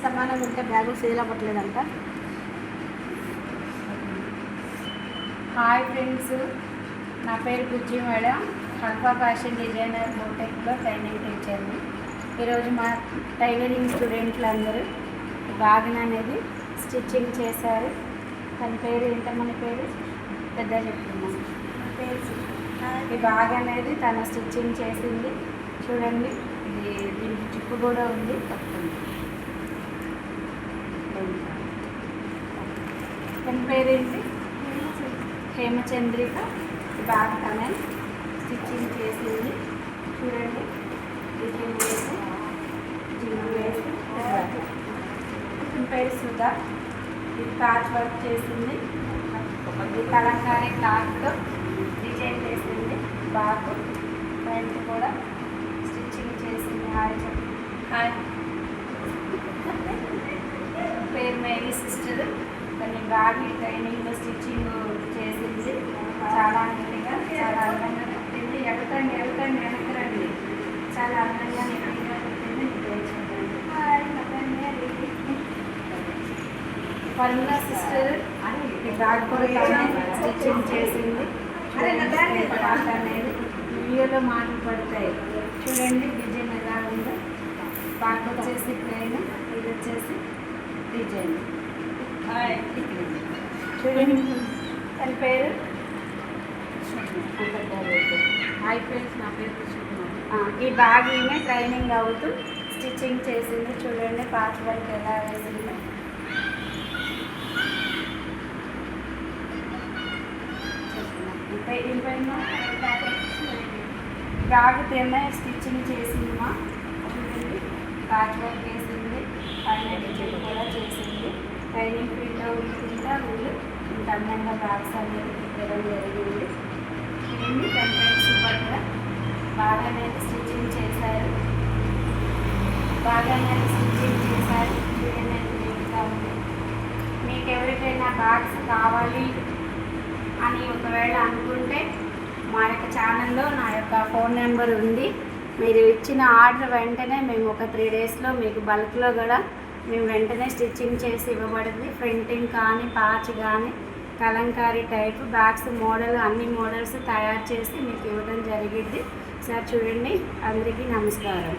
సమానంగా ఉంటే బ్యాగులు సేల్ అవ్వట్లేదంట. హాయ్ ఫ్రెండ్స్, నా పేరు Bujji madam. Alpha fashion designer బోటెక్లో ట్రైనింగ్ టీచర్ని. ఈరోజు మా టైలరింగ్ స్టూడెంట్లు అందరూ బ్యాగ్ అనేది స్టిచ్చింగ్ చేశారు. తన పేరు ఏంటమ్మని పేరు పెద్ద చెప్తున్నాను. ఈ బ్యాగ్ అనేది తను స్టిచ్చింగ్ చేసింది. చూడండి, ఇది దీనికి జిప్పు కూడా ఉంది. తన పేరేంటి? హేమచంద్రిక. బ్యాగ్ తనే స్టిచ్చింగ్ చేసింది. చూడండి, డిజైన్ వేసి జిమ్ వేసి. తన పేరు సుధా. ఇది ప్యాచ్ వర్క్ చేసింది. ఇది కలంకారీ క్లాత్తో డిజైన్ చేసింది. బ్యాగ్ ఫ్రంట్ కూడా స్టిచ్చింగ్ చేసింది. హాయ్ చెప్పి. హాయ్. పేరు మేరీ సిస్టర్. కొన్ని బ్యాగ్ ట్రైనింగ్లో స్టిచ్చింగ్ చేసింది. చాలా నీట్గా, చాలా అందంగా పెట్టింది. ఎడకండి వెనకరండి. చాలా అందంగా నీట్గా పెట్టింది. పర్మిలా సిస్టర్ ఈ బ్యాగ్ కూడా స్టిచ్చింగ్ చేసింది. బ్యాగ్ అనేది వీడియోలో మాటలు పడతాయి. చూడండి డిజైన్ ఎలా ఉందో. బ్యాగ్ వచ్చేసి ప్లెయిన్, ఇది వచ్చేసి డిజైన్. చూడండి, తన పేరు హాయ్ ఫ్రెండ్స్, నా పేరు కృష్ణ. ఈ బ్యాగ్ ఈమె ట్రైనింగ్ అవుతూ స్టిచ్చింగ్ చేసింది. చూడండి ప్యాచ్ వర్క్ ఎలా వేసింది. బ్యాగ్ తిన్న స్టిచ్చింగ్ చేసిందిమా. చూడండి, ప్యాచ్ వర్క్ వేసింది. పైన డిజైన్ కూడా చేసింది. ట్రైనింగ్ ఫీల్డ్లో ఉంటుందా వీళ్ళు ఇంత అందంగా బ్యాగ్స్ అనేది పెట్టడం జరిగింది. చూడండి, తన పేరు సుభద్ర. బాగా అనేది స్టిచ్చింగ్ చేశారు. చూడండి, నీట్గా ఉంది. మీకు ఎవరికైనా బ్యాగ్స్ కావాలి అని ఒకవేళ అనుకుంటే మా యొక్క ఛానల్లో నా యొక్క ఫోన్ నెంబర్ ఉంది. మీరు ఇచ్చిన ఆర్డర్ వెంటనే మేము ఒక 3 డేస్లో మీకు బల్క్లో కూడా మేము వెంటనే స్టిచ్చింగ్ చేసి ఇవ్వబడింది. ప్రింటింగ్ కానీ, పాచ్ కానీ, కలంకారీ టైప్ బ్యాగ్స్ మోడల్ అన్ని మోడల్స్ తయారు చేసి మీకు ఇవ్వడం జరిగింది. సార్ చూడండి, అందరికీ నమస్కారం.